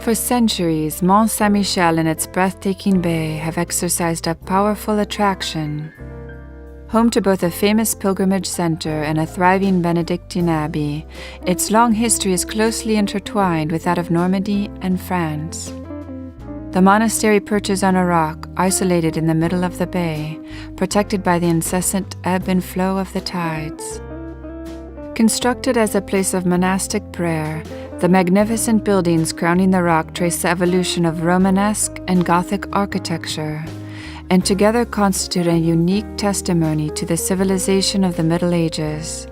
For centuries, Mont Saint-Michel and its breathtaking bay have exercised a powerful attraction. Home to both a famous pilgrimage center and a thriving Benedictine abbey, its long history is closely intertwined with that of Normandy and France. The monastery perches on a rock, isolated in the middle of the bay, protected by the incessant ebb and flow of the tides. Constructed as a place of monastic prayer, the magnificent buildings crowning the rock trace the evolution of Romanesque and Gothic architecture, and together constitute a unique testimony to the civilization of the Middle Ages.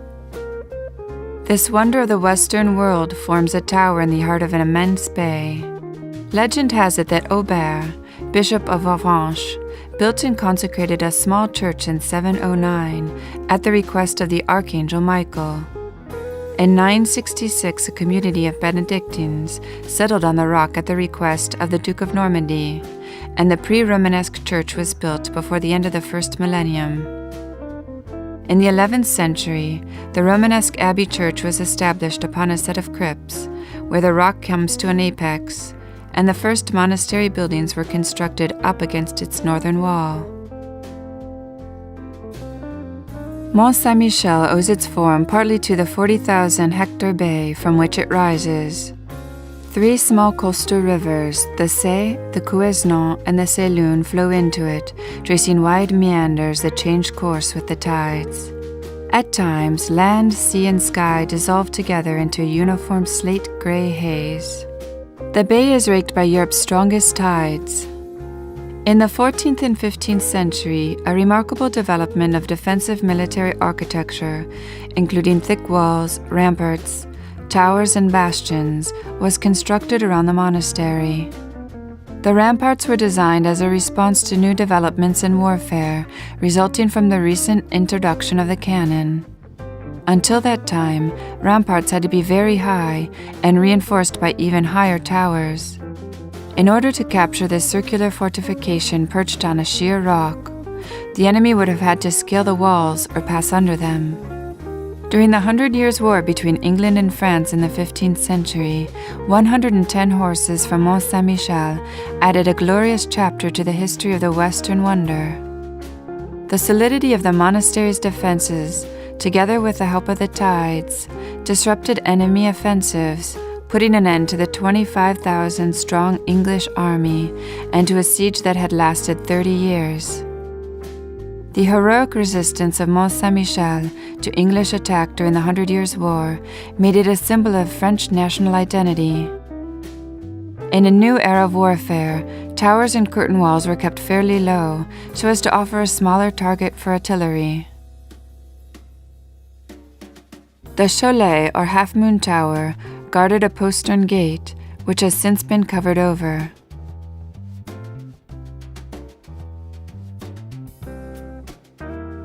This wonder of the Western world forms a tower in the heart of an immense bay. Legend has it that Aubert, Bishop of Avranches, built and consecrated a small church in 709 at the request of the Archangel Michael. In 966, a community of Benedictines settled on the rock at the request of the Duke of Normandy, and the pre-Romanesque church was built before the end of the first millennium. In the 11th century, the Romanesque abbey church was established upon a set of crypts, where the rock comes to an apex, and the first monastery buildings were constructed up against its northern wall. Mont Saint-Michel owes its form partly to the 40,000-hectare bay from which it rises. 3 small coastal rivers, the Say, the Couesnon, and the Sélune, flow into it, tracing wide meanders that change course with the tides. At times, land, sea, and sky dissolve together into a uniform slate-gray haze. The bay is raked by Europe's strongest tides. In the 14th and 15th century, a remarkable development of defensive military architecture, including thick walls, ramparts, towers, and bastions, was constructed around the monastery. The ramparts were designed as a response to new developments in warfare resulting from the recent introduction of the cannon. Until that time, ramparts had to be very high and reinforced by even higher towers. In order to capture this circular fortification perched on a sheer rock, the enemy would have had to scale the walls or pass under them. During the 100 Years' War between England and France in the 15th century, 110 horses from Mont Saint-Michel added a glorious chapter to the history of the Western wonder. The solidity of the monastery's defenses, together with the help of the tides, disrupted enemy offensives, putting an end to the 25,000-strong English army and to a siege that had lasted 30 years. The heroic resistance of Mont Saint-Michel to English attack during the 100 Years' War made it a symbol of French national identity. In a new era of warfare, towers and curtain walls were kept fairly low so as to offer a smaller target for artillery. The Cholet, or half-moon tower, guarded a postern gate, which has since been covered over.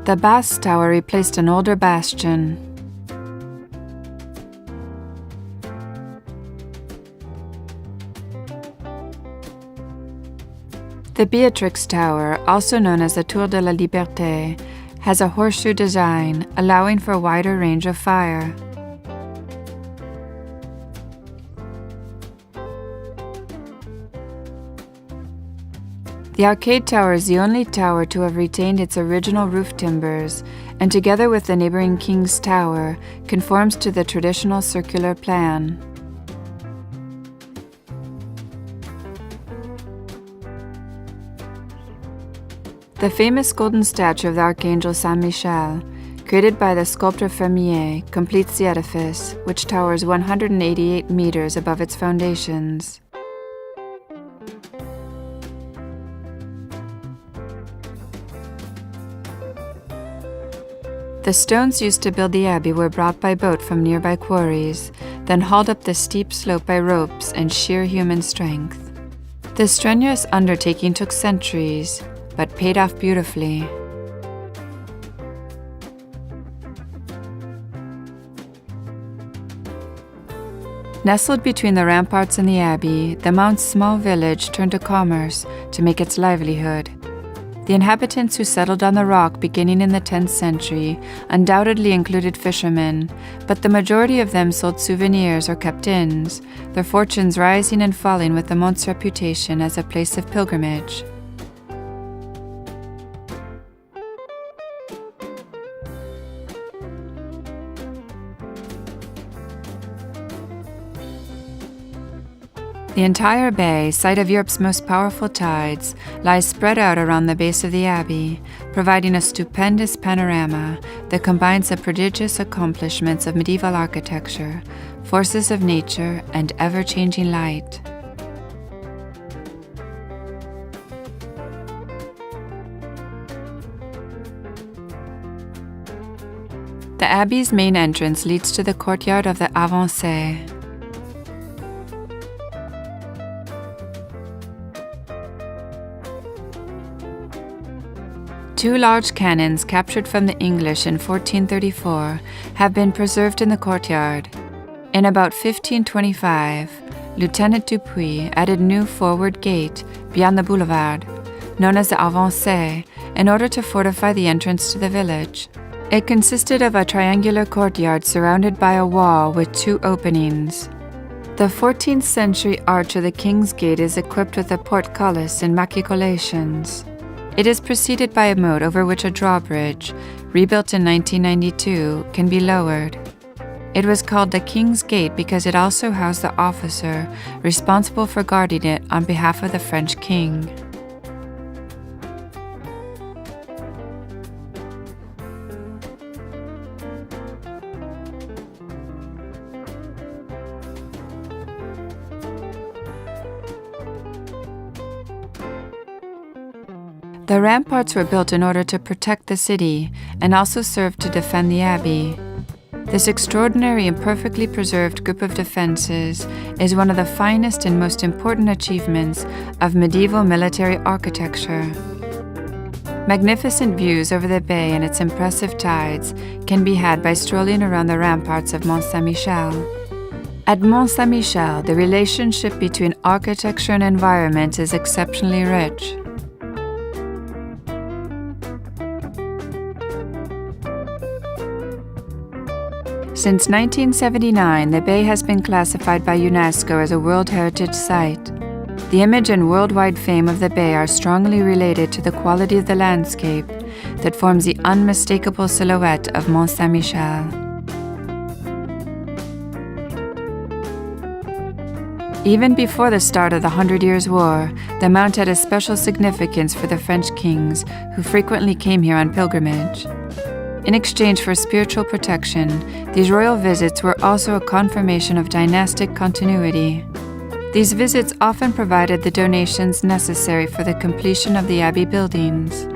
The Basse Tower replaced an older bastion. The Beatrix Tower, also known as the Tour de la Liberté, has a horseshoe design, allowing for a wider range of fire. The Arcade Tower is the only tower to have retained its original roof timbers, and together with the neighboring King's Tower, conforms to the traditional circular plan. The famous golden statue of the Archangel Saint-Michel, created by the sculptor Fermier, completes the edifice, which towers 188 meters above its foundations. The stones used to build the abbey were brought by boat from nearby quarries, then hauled up the steep slope by ropes and sheer human strength. This strenuous undertaking took centuries, but paid off beautifully. Nestled between the ramparts and the abbey, the Mount's small village turned to commerce to make its livelihood. The The inhabitants who settled on the rock beginning in the 10th century undoubtedly included fishermen, but the majority of them sold souvenirs or kept inns, their fortunes rising and falling with the Mont's reputation as a place of pilgrimage. The entire bay, site of Europe's most powerful tides, lies spread out around the base of the abbey, providing a stupendous panorama that combines the prodigious accomplishments of medieval architecture, forces of nature, and ever-changing light. The abbey's main entrance leads to the courtyard of the Avancée. Two large cannons captured from the English in 1434 have been preserved in the courtyard. In about 1525, Lieutenant Dupuy added a new forward gate beyond the boulevard, known as the Avancée, in order to fortify the entrance to the village. It consisted of a triangular courtyard surrounded by a wall with two openings. The 14th century arch of the King's Gate is equipped with a portcullis and machicolations. It is preceded by a moat over which a drawbridge, rebuilt in 1992, can be lowered. It was called the King's Gate because it also housed the officer responsible for guarding it on behalf of the French king. The ramparts were built in order to protect the city and also served to defend the abbey. This extraordinary and perfectly preserved group of defenses is one of the finest and most important achievements of medieval military architecture. Magnificent views over the bay and its impressive tides can be had by strolling around the ramparts of Mont Saint-Michel. At Mont Saint-Michel, the relationship between architecture and environment is exceptionally rich. Since 1979, the bay has been classified by UNESCO as a World Heritage Site. The image and worldwide fame of the bay are strongly related to the quality of the landscape that forms the unmistakable silhouette of Mont Saint-Michel. Even before the start of the 100 Years' War, the mount had a special significance for the French kings who frequently came here on pilgrimage. In exchange for spiritual protection, these royal visits were also a confirmation of dynastic continuity. These visits often provided the donations necessary for the completion of the abbey buildings.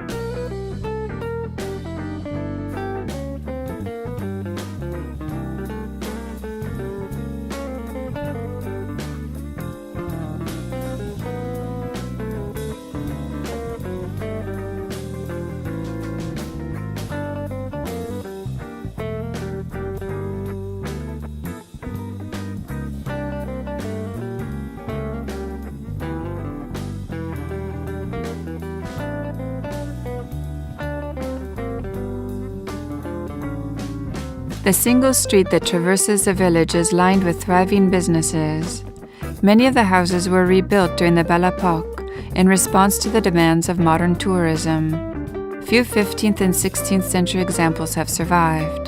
The single street that traverses the village is lined with thriving businesses. Many of the houses were rebuilt during the Belle Époque in response to the demands of modern tourism. Few 15th and 16th century examples have survived.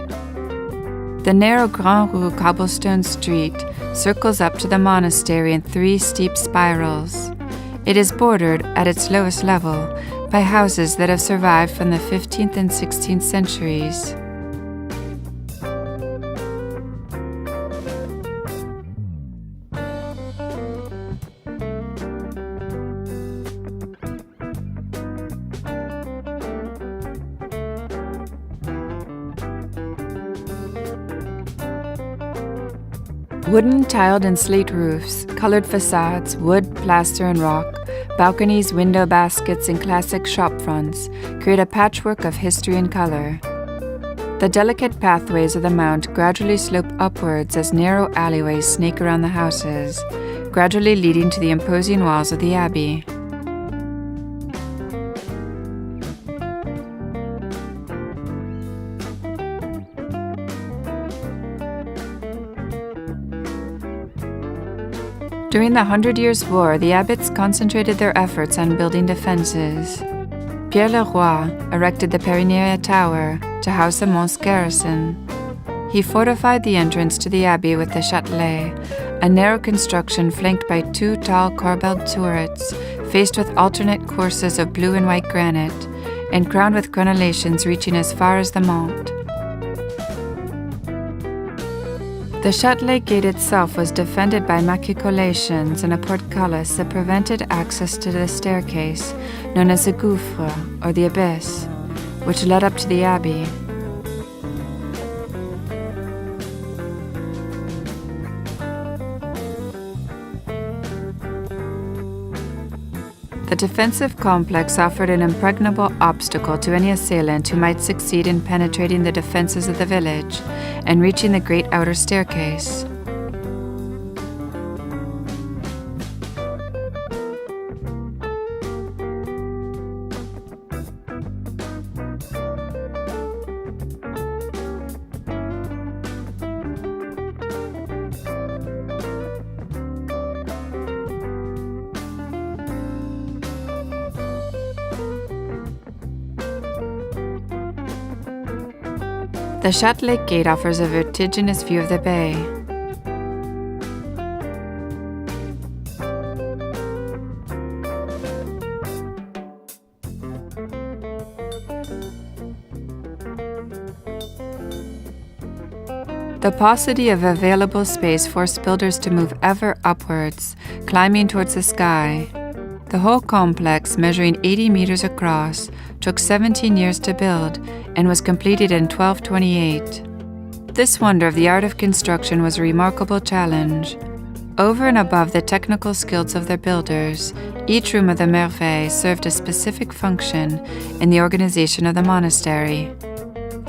The narrow Grande Rue cobblestone street circles up to the monastery in three steep spirals. It is bordered, at its lowest level, by houses that have survived from the 15th and 16th centuries. Wooden, tiled, and slate roofs, colored facades, wood, plaster, and rock, balconies, window baskets, and classic shop fronts create a patchwork of history and color. The delicate pathways of the mount gradually slope upwards as narrow alleyways snake around the houses, gradually leading to the imposing walls of the abbey. During the 100 Years' War, the abbots concentrated their efforts on building defenses. Pierre le Roy erected the Périnéa Tower to house the Mont's garrison. He fortified the entrance to the abbey with the Châtelet, a narrow construction flanked by 2 tall corbelled turrets, faced with alternate courses of blue and white granite, and crowned with crenellations reaching as far as the Mont. The Châtelet gate itself was defended by machicolations and a portcullis that prevented access to the staircase, known as the gouffre, or the abyss, which led up to the abbey. The defensive complex offered an impregnable obstacle to any assailant who might succeed in penetrating the defenses of the village and reaching the great outer staircase. The Châtelet gate offers a vertiginous view of the bay. The paucity of available space forced builders to move ever upwards, climbing towards the sky. The whole complex, measuring 80 meters across, took 17 years to build and was completed in 1228. This wonder of the art of construction was a remarkable challenge. Over and above the technical skills of their builders, each room of the Merveille served a specific function in the organization of the monastery.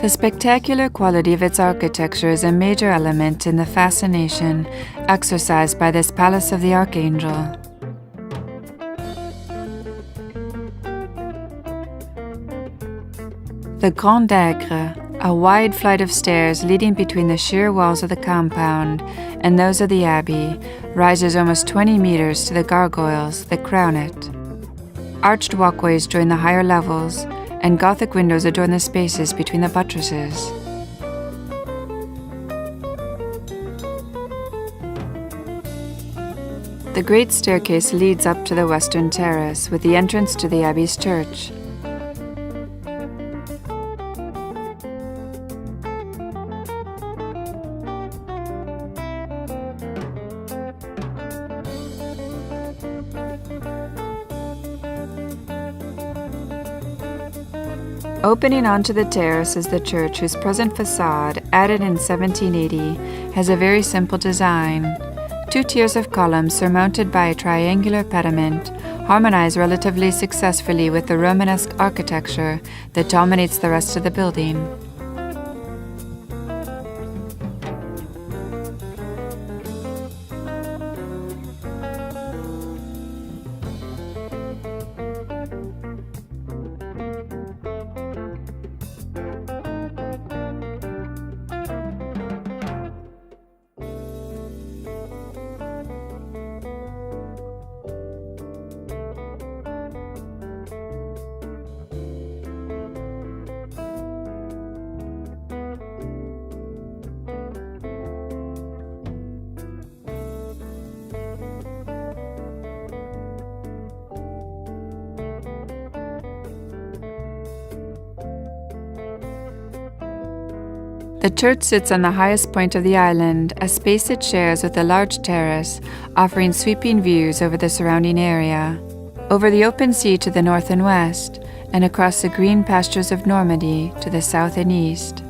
The spectacular quality of its architecture is a major element in the fascination exercised by this Palace of the Archangel. The Grande Rue, a wide flight of stairs leading between the sheer walls of the compound and those of the abbey, rises almost 20 meters to the gargoyles that crown it. Arched walkways join the higher levels, and Gothic windows adorn the spaces between the buttresses. The great staircase leads up to the western terrace with the entrance to the abbey's church. Opening onto the terrace is the church, whose present facade, added in 1780, has a very simple design. 2 tiers of columns surmounted by a triangular pediment harmonize relatively successfully with the Romanesque architecture that dominates the rest of the building. The church sits on the highest point of the island, a space it shares with a large terrace, offering sweeping views over the surrounding area, over the open sea to the north and west, and across the green pastures of Normandy to the south and east.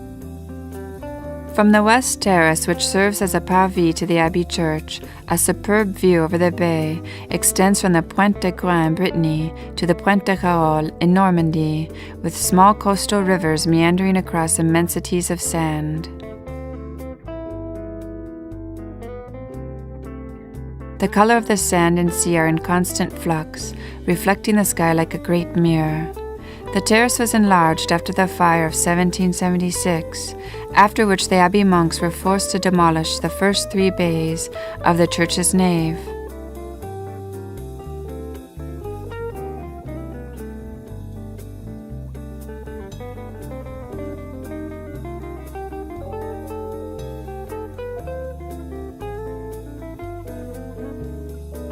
From the west terrace, which serves as a parvis to the Abbey Church, a superb view over the bay extends from the Pointe de Grande in Brittany to the Pointe de Garonne in Normandy, with small coastal rivers meandering across immensities of sand. The color of the sand and sea are in constant flux, reflecting the sky like a great mirror. The terrace was enlarged after the fire of 1776, after which the Abbey monks were forced to demolish the first 3 bays of the church's nave.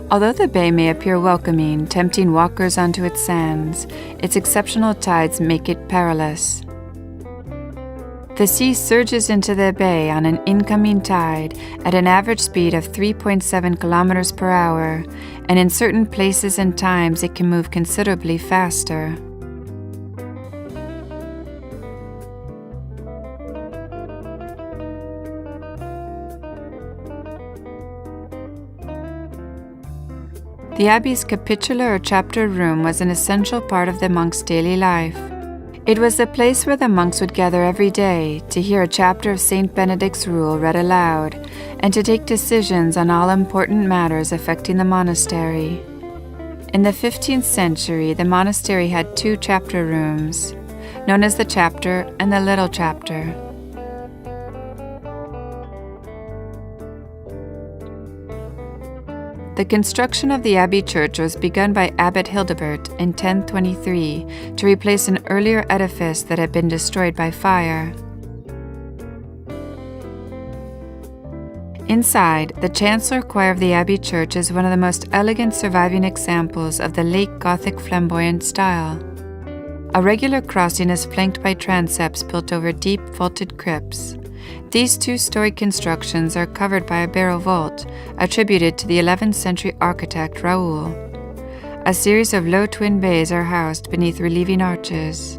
Although the bay may appear welcoming, tempting walkers onto its sands, its exceptional tides make it perilous. The sea surges into the bay on an incoming tide at an average speed of 3.7 kilometers per hour, and in certain places and times it can move considerably faster. The abbey's capitular or chapter room was an essential part of the monk's daily life. It was the place where the monks would gather every day to hear a chapter of Saint Benedict's rule read aloud and to take decisions on all important matters affecting the monastery. In the 15th century, the monastery had two chapter rooms, known as the chapter and the little chapter. The construction of the abbey church was begun by Abbot Hildebert in 1023 to replace an earlier edifice that had been destroyed by fire. Inside, the chancellor choir of the abbey church is one of the most elegant surviving examples of the late Gothic flamboyant style. A regular crossing is flanked by transepts built over deep vaulted crypts. These two-story constructions are covered by a barrel vault, attributed to the 11th century architect Raoul. A series of low twin bays are housed beneath relieving arches.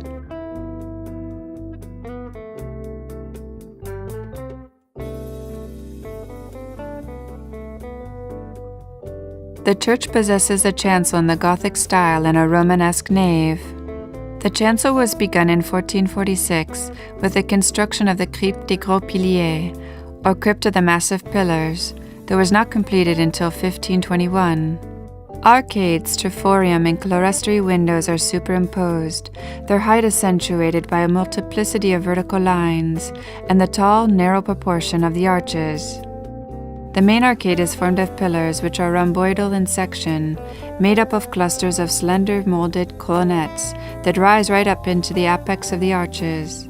The church possesses a chancel in the Gothic style and a Romanesque nave. The chancel was begun in 1446 with the construction of the Crypte des Gros Piliers, or Crypt of the Massive Pillars, that was not completed until 1521. Arcades, triforium, and clerestory windows are superimposed, their height accentuated by a multiplicity of vertical lines and the tall, narrow proportion of the arches. The main arcade is formed of pillars which are rhomboidal in section, made up of clusters of slender molded colonnettes that rise right up into the apex of the arches.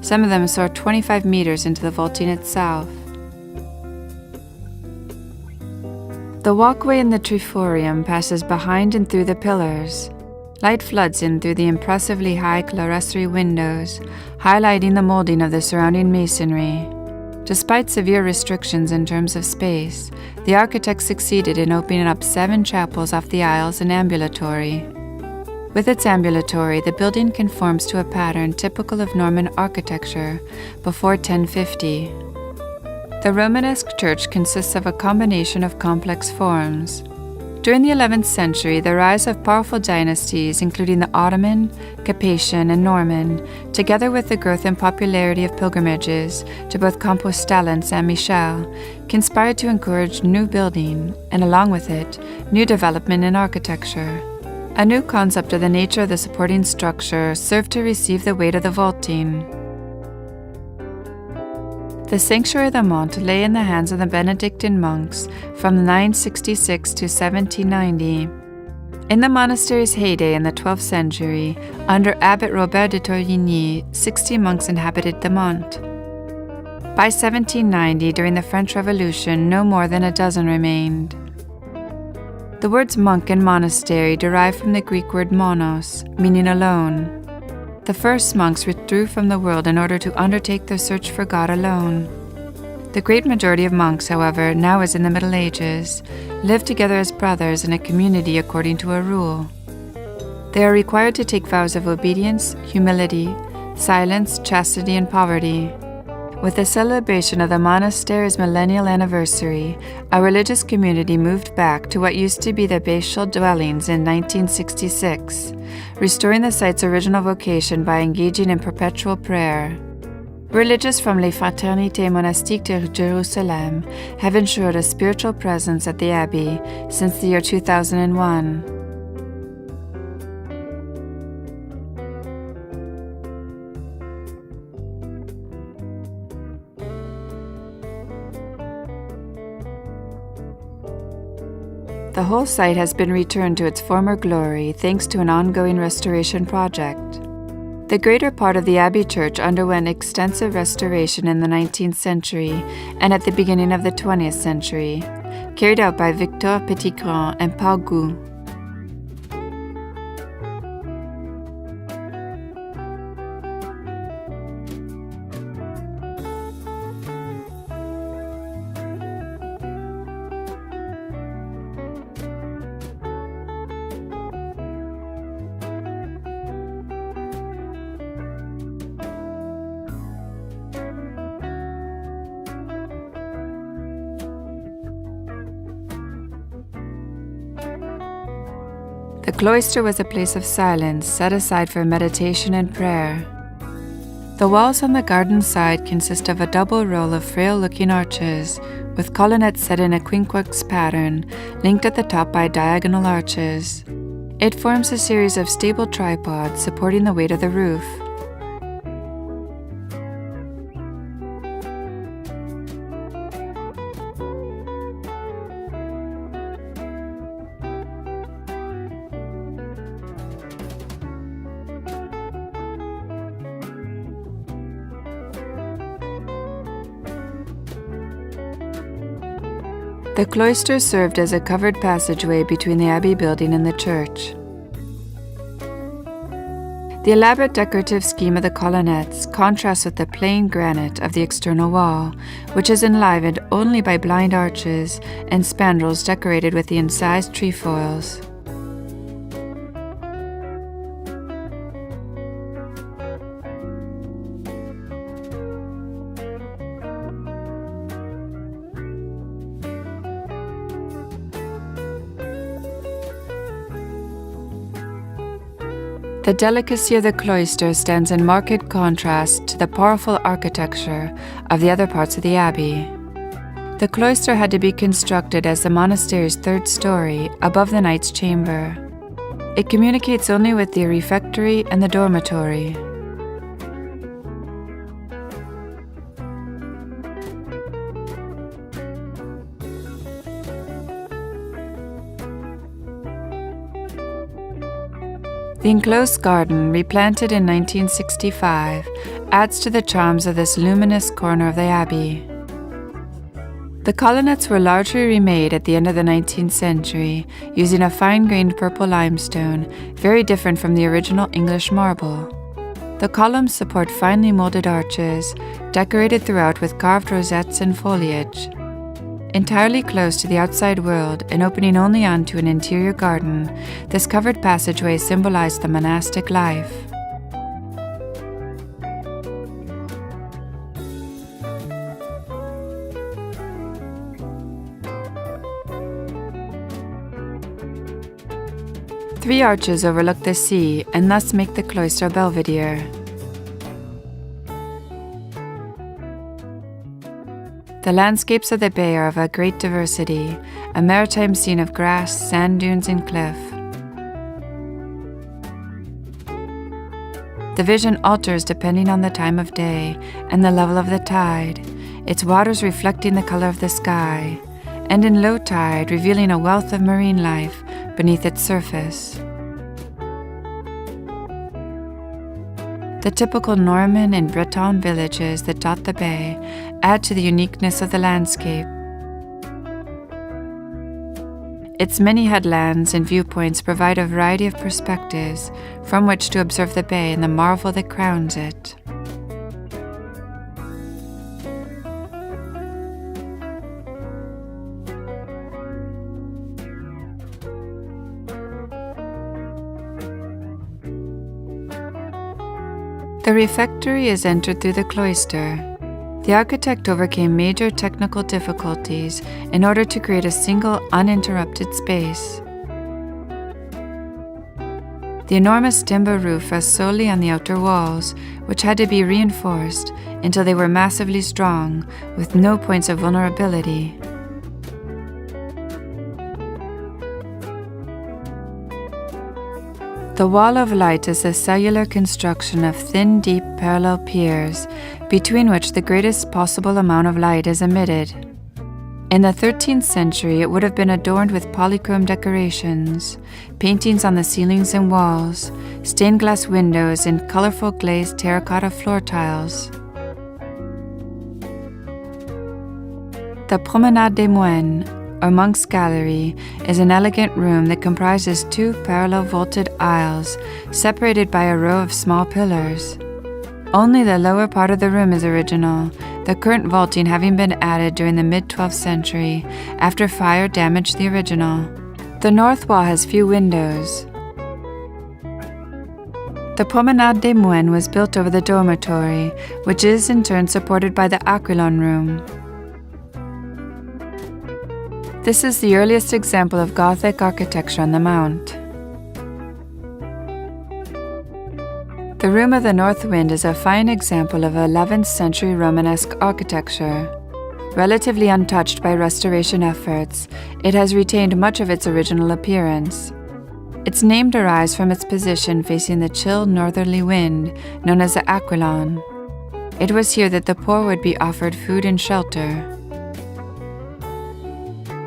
Some of them soar 25 meters into the vaulting itself. The walkway in the triforium passes behind and through the pillars. Light floods in through the impressively high clerestory windows, highlighting the molding of the surrounding masonry. Despite severe restrictions in terms of space, the architect succeeded in opening up 7 chapels off the aisles and ambulatory. With its ambulatory, the building conforms to a pattern typical of Norman architecture before 1050. The Romanesque church consists of a combination of complex forms. During the 11th century, the rise of powerful dynasties, including the Ottoman, Capetian, and Norman, together with the growth and popularity of pilgrimages to both Compostela and Saint-Michel, conspired to encourage new building, and along with it, new development in architecture. A new concept of the nature of the supporting structure served to receive the weight of the vaulting. The sanctuary of the Mont lay in the hands of the Benedictine monks from 966 to 1790. In the monastery's heyday in the 12th century, under Abbot Robert de Torigny, 60 monks inhabited the Mont. By 1790, during the French Revolution, no more than a dozen remained. The words monk and monastery derive from the Greek word monos, meaning alone. The first monks withdrew from the world in order to undertake their search for God alone. The great majority of monks, however, now as in the Middle Ages, live together as brothers in a community according to a rule. They are required to take vows of obedience, humility, silence, chastity, and poverty. With the celebration of the monastery's millennial anniversary, a religious community moved back to what used to be the abbatial dwellings in 1966, restoring the site's original vocation by engaging in perpetual prayer. Religious from Les Fraternités Monastiques de Jérusalem have ensured a spiritual presence at the abbey since the year 2001. The whole site has been returned to its former glory thanks to an ongoing restoration project. The greater part of the abbey church underwent extensive restoration in the 19th century and at the beginning of the 20th century. carried out by Victor Petitgrand and Paul Gu. The cloister was a place of silence set aside for meditation and prayer. The walls on the garden side consist of a double row of frail-looking arches, with colonnettes set in a quincunx pattern, linked at the top by diagonal arches. It forms a series of stable tripods supporting the weight of the roof. The cloister served as a covered passageway between the abbey building and the church. The elaborate decorative scheme of the colonnettes contrasts with the plain granite of the external wall, which is enlivened only by blind arches and spandrels decorated with the incised trefoils. The delicacy of the cloister stands in marked contrast to the powerful architecture of the other parts of the abbey. The cloister had to be constructed as the monastery's third story above the knight's chamber. It communicates only with the refectory and the dormitory. The enclosed garden, replanted in 1965, adds to the charms of this luminous corner of the abbey. The colonnettes were largely remade at the end of the 19th century, using a fine-grained purple limestone, very different from the original English marble. The columns support finely molded arches, decorated throughout with carved rosettes and foliage. Entirely closed to the outside world and opening only onto an interior garden, this covered passageway symbolized the monastic life. Three arches overlook the sea and thus make the cloister belvedere. The landscapes of the bay are of a great diversity, a maritime scene of grass, sand dunes, and cliff. The vision alters depending on the time of day and the level of the tide, its waters reflecting the color of the sky, and in low tide revealing a wealth of marine life beneath its surface. The typical Norman and Breton villages that dot the bay add to the uniqueness of the landscape. Its many headlands and viewpoints provide a variety of perspectives from which to observe the bay and the marvel that crowns it. The refectory is entered through the cloister. The architect overcame major technical difficulties in order to create a single, uninterrupted space. The enormous timber roof rests solely on the outer walls, which had to be reinforced until they were massively strong, with no points of vulnerability. The wall of light is a cellular construction of thin, deep, parallel piers, between which the greatest possible amount of light is emitted. In the 13th century, it would have been adorned with polychrome decorations, paintings on the ceilings and walls, stained glass windows, and colorful glazed terracotta floor tiles. The Promenade des Moines, or monk's gallery, is an elegant room that comprises 2 parallel vaulted aisles separated by a row of small pillars. Only the lower part of the room is original, the current vaulting having been added during the mid-12th century after fire damaged the original. The north wall has few windows. The Promenade des Moines was built over the dormitory, which is in turn supported by the Aquilon room. This is the earliest example of Gothic architecture on the Mount. The Room of the North Wind is a fine example of 11th century Romanesque architecture. Relatively untouched by restoration efforts, it has retained much of its original appearance. Its name derives from its position facing the chill northerly wind, known as the Aquilon. It was here that the poor would be offered food and shelter.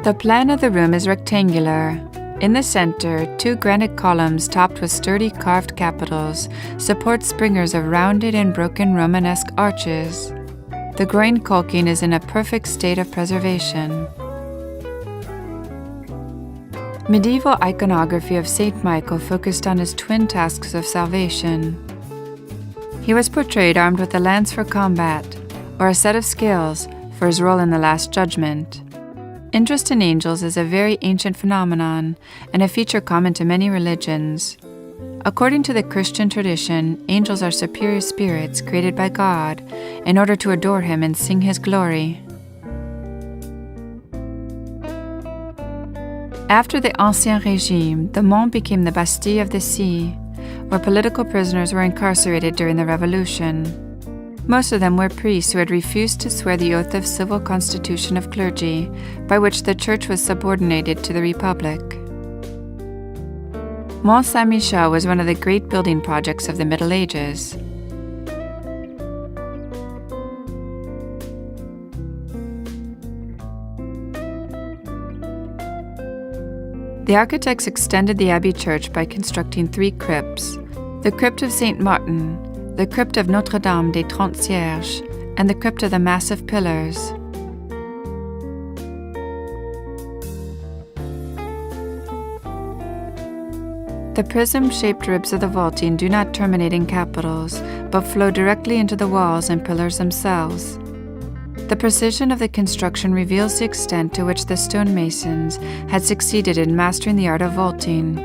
The plan of the room is rectangular. In the center, 2 granite columns topped with sturdy carved capitals support springers of rounded and broken Romanesque arches. The groin caulking is in a perfect state of preservation. Medieval iconography of Saint Michael focused on his twin tasks of salvation. He was portrayed armed with a lance for combat, or a set of scales for his role in the Last Judgment. Interest in angels is a very ancient phenomenon and a feature common to many religions. According to the Christian tradition, angels are superior spirits created by God in order to adore Him and sing His glory. After the Ancien Régime, the Mont became the Bastille of the Sea, where political prisoners were incarcerated during the Revolution. Most of them were priests who had refused to swear the oath of civil constitution of clergy, by which the church was subordinated to the Republic. Mont Saint-Michel was one of the great building projects of the Middle Ages. The architects extended the abbey church by constructing 3 crypts: the crypt of Saint Martin, the crypt of Notre-Dame des 30 Cierges, and the crypt of the Massive Pillars. The prism-shaped ribs of the vaulting do not terminate in capitals, but flow directly into the walls and pillars themselves. The precision of the construction reveals the extent to which the stonemasons had succeeded in mastering the art of vaulting.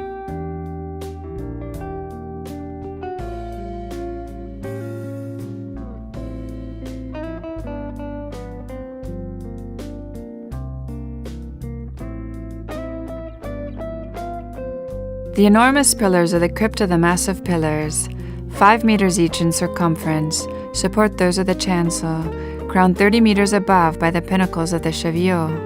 The enormous pillars of the Crypt of the Massive Pillars, 5 meters each in circumference, support those of the chancel, crowned 30 meters above by the pinnacles of the chevillots.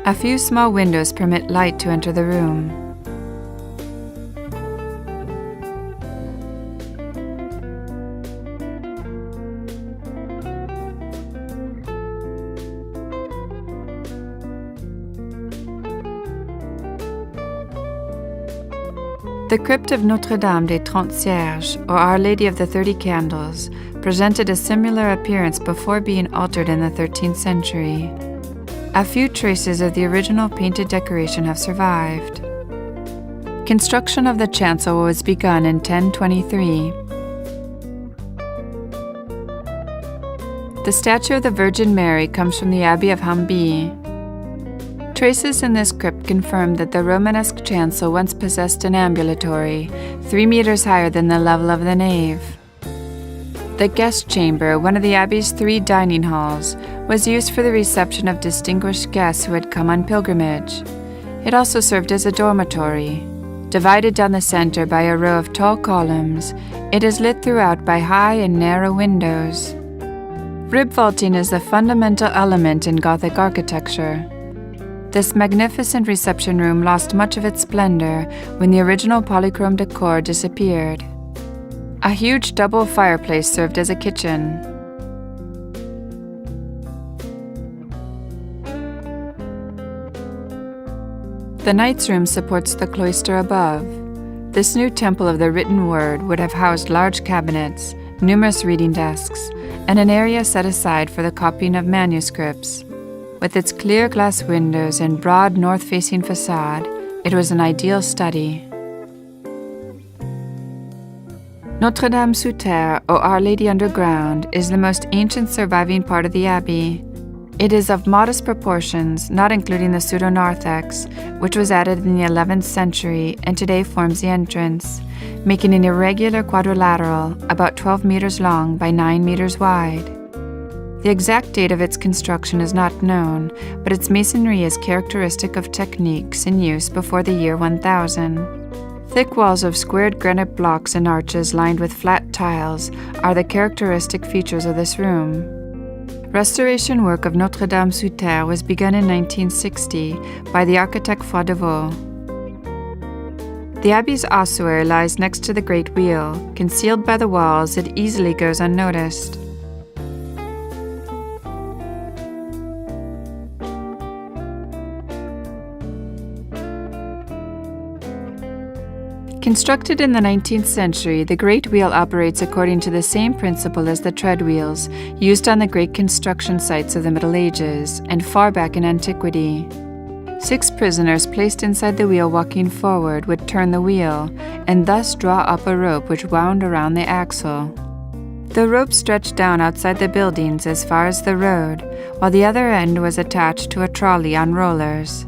A few small windows permit light to enter the room. The crypt of Notre-Dame des 30 Cierges, or Our Lady of the 30 Candles, presented a similar appearance before being altered in the 13th century. A few traces of the original painted decoration have survived. Construction of the chancel was begun in 1023. The statue of the Virgin Mary comes from the Abbey of Hamby. Traces in this crypt confirm that the Romanesque chancel once possessed an ambulatory, 3 meters higher than the level of the nave. The guest chamber, one of the Abbey's 3 dining halls, was used for the reception of distinguished guests who had come on pilgrimage. It also served as a dormitory. Divided down the center by a row of tall columns, it is lit throughout by high and narrow windows. Rib vaulting is the fundamental element in Gothic architecture. This magnificent reception room lost much of its splendor when the original polychrome decor disappeared. A huge double fireplace served as a kitchen. The Knight's Room supports the cloister above. This new temple of the written word would have housed large cabinets, numerous reading desks, and an area set aside for the copying of manuscripts. With its clear glass windows and broad north-facing facade, it was an ideal study. Notre-Dame-sous-Terre, or Our Lady Underground, is the most ancient surviving part of the abbey. It is of modest proportions, not including the pseudo-narthex, which was added in the 11th century and today forms the entrance, making an irregular quadrilateral about 12 meters long by 9 meters wide. The exact date of its construction is not known, but its masonry is characteristic of techniques in use before the year 1000. Thick walls of squared granite blocks and arches lined with flat tiles are the characteristic features of this room. Restoration work of Notre-Dame-sous-Terre was begun in 1960 by the architect Froidevaux. The abbey's ossuary lies next to the great wheel. Concealed by the walls, it easily goes unnoticed. Constructed in the 19th century, the Great Wheel operates according to the same principle as the tread wheels used on the great construction sites of the Middle Ages and far back in antiquity. 6 prisoners placed inside the wheel walking forward would turn the wheel and thus draw up a rope which wound around the axle. The rope stretched down outside the buildings as far as the road, while the other end was attached to a trolley on rollers.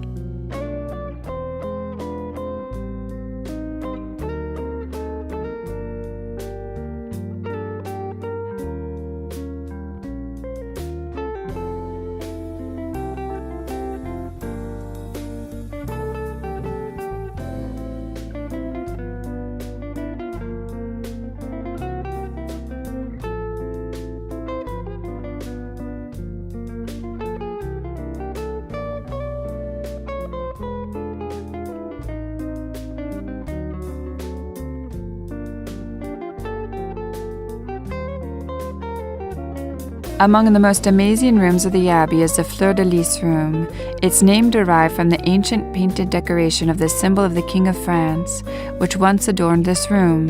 Among the most amazing rooms of the abbey is the fleur-de-lis room, its name derived from the ancient painted decoration of the symbol of the King of France, which once adorned this room.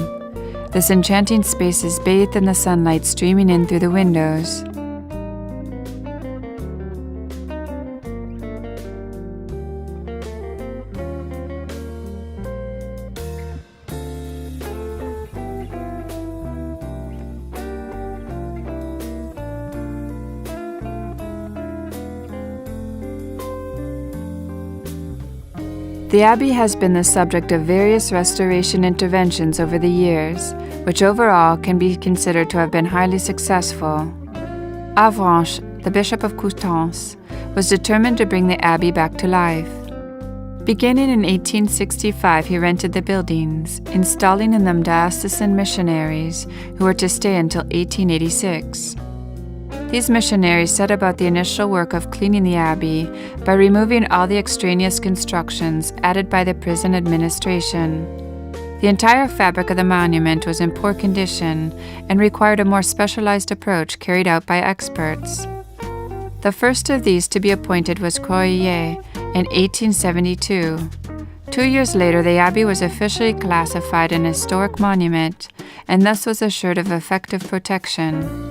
This enchanting space is bathed in the sunlight streaming in through the windows. The abbey has been the subject of various restoration interventions over the years, which overall can be considered to have been highly successful. Avranches, the Bishop of Coutances, was determined to bring the abbey back to life. Beginning in 1865, he rented the buildings, installing in them diocesan missionaries who were to stay until 1886. These missionaries set about the initial work of cleaning the abbey by removing all the extraneous constructions added by the prison administration. The entire fabric of the monument was in poor condition and required a more specialized approach carried out by experts. The first of these to be appointed was Croyer in 1872. 2 years later, the abbey was officially classified an historic monument and thus was assured of effective protection.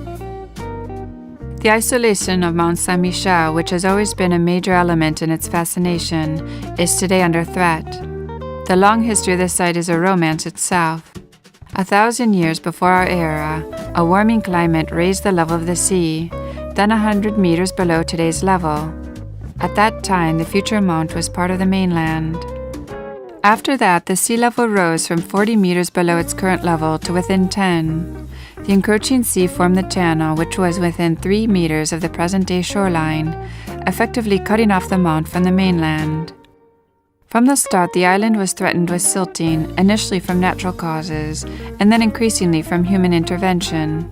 The isolation of Mont Saint-Michel, which has always been a major element in its fascination, is today under threat. The long history of the site is a romance itself. 1,000 years before our era, a warming climate raised the level of the sea, then 100 meters below today's level. At that time, the future Mont was part of the mainland. After that, the sea level rose from 40 meters below its current level to within 10. The encroaching sea formed the channel, which was within 3 meters of the present-day shoreline, effectively cutting off the Mont from the mainland. From the start, the island was threatened with silting, initially from natural causes, and then increasingly from human intervention.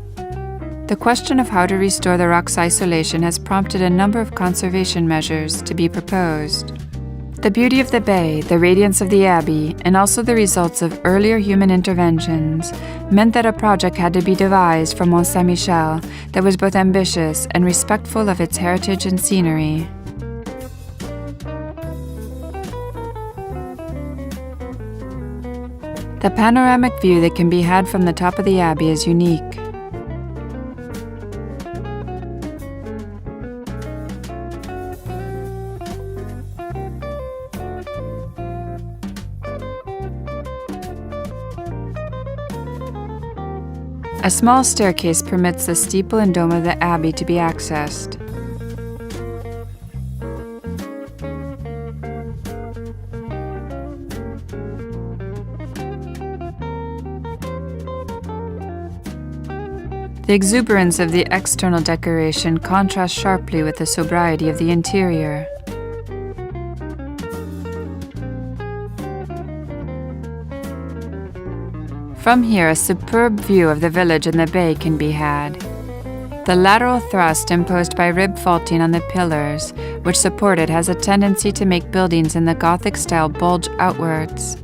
The question of how to restore the rock's isolation has prompted a number of conservation measures to be proposed. The beauty of the bay, the radiance of the abbey, and also the results of earlier human interventions meant that a project had to be devised for Mont Saint-Michel that was both ambitious and respectful of its heritage and scenery. The panoramic view that can be had from the top of the abbey is unique. A small staircase permits the steeple and dome of the abbey to be accessed. The exuberance of the external decoration contrasts sharply with the sobriety of the interior. From here, a superb view of the village and the bay can be had. The lateral thrust imposed by rib faulting on the pillars, which support it, has a tendency to make buildings in the Gothic style bulge outwards.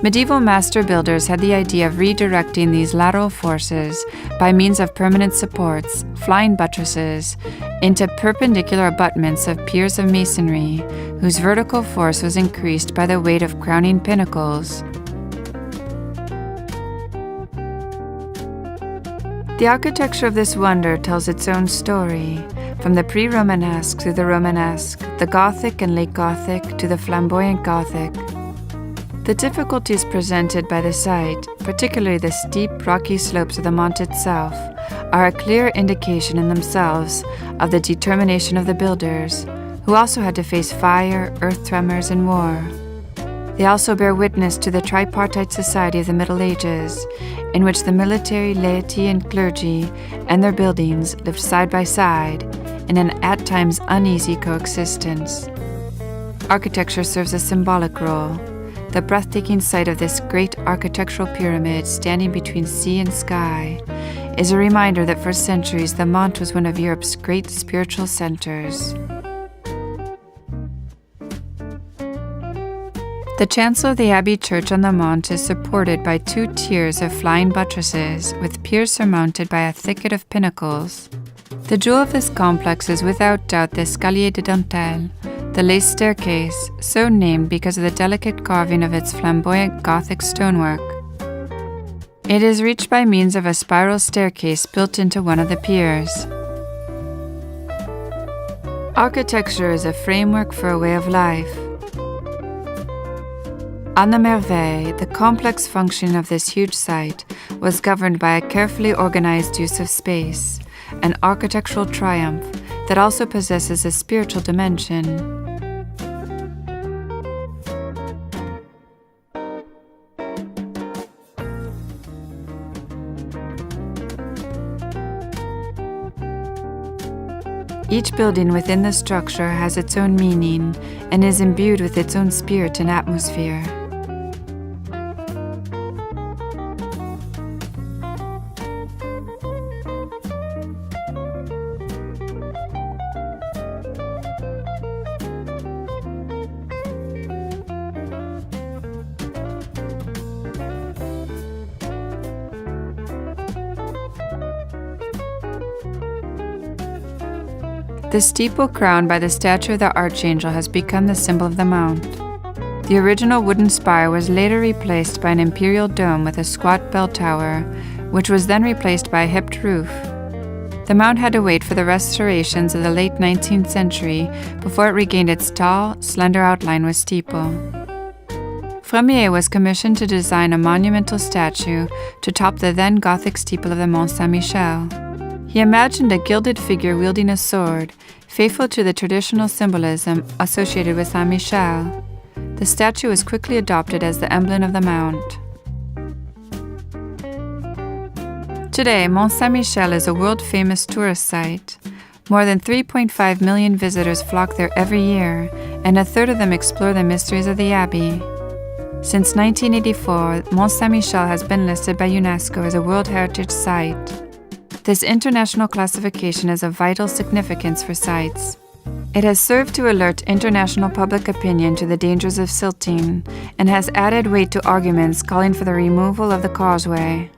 Medieval master builders had the idea of redirecting these lateral forces by means of permanent supports, flying buttresses, into perpendicular abutments of piers of masonry, whose vertical force was increased by the weight of crowning pinnacles. The architecture of this wonder tells its own story, from the pre-Romanesque to the Romanesque, the Gothic and late Gothic to the flamboyant Gothic. The difficulties presented by the site, particularly the steep, rocky slopes of the Mont itself, are a clear indication in themselves of the determination of the builders, who also had to face fire, earth tremors, and war. They also bear witness to the tripartite society of the Middle Ages, in which the military, laity, and clergy and their buildings lived side by side in an at times uneasy coexistence. Architecture serves a symbolic role. The breathtaking sight of this great architectural pyramid standing between sea and sky is a reminder that for centuries the Mont was one of Europe's great spiritual centers. The chancel of the Abbey Church on the Mont is supported by 2 tiers of flying buttresses with piers surmounted by a thicket of pinnacles. The jewel of this complex is without doubt the escalier de dentelle, the lace staircase, so named because of the delicate carving of its flamboyant Gothic stonework. It is reached by means of a spiral staircase built into one of the piers. Architecture is a framework for a way of life. On the Merveille, the complex function of this huge site was governed by a carefully organized use of space, an architectural triumph that also possesses a spiritual dimension. Each building within the structure has its own meaning and is imbued with its own spirit and atmosphere. The steeple crowned by the statue of the Archangel has become the symbol of the Mount. The original wooden spire was later replaced by an imperial dome with a squat bell tower, which was then replaced by a hipped roof. The Mount had to wait for the restorations of the late 19th century before it regained its tall, slender outline with steeple. Fremier was commissioned to design a monumental statue to top the then Gothic steeple of the Mont Saint-Michel. He imagined a gilded figure wielding a sword, faithful to the traditional symbolism associated with Saint-Michel. The statue was quickly adopted as the emblem of the Mount. Today, Mont Saint-Michel is a world-famous tourist site. More than 3.5 million visitors flock there every year, and a third of them explore the mysteries of the Abbey. Since 1984, Mont Saint-Michel has been listed by UNESCO as a World Heritage Site. This international classification is of vital significance for sites. It has served to alert international public opinion to the dangers of silting and has added weight to arguments calling for the removal of the causeway.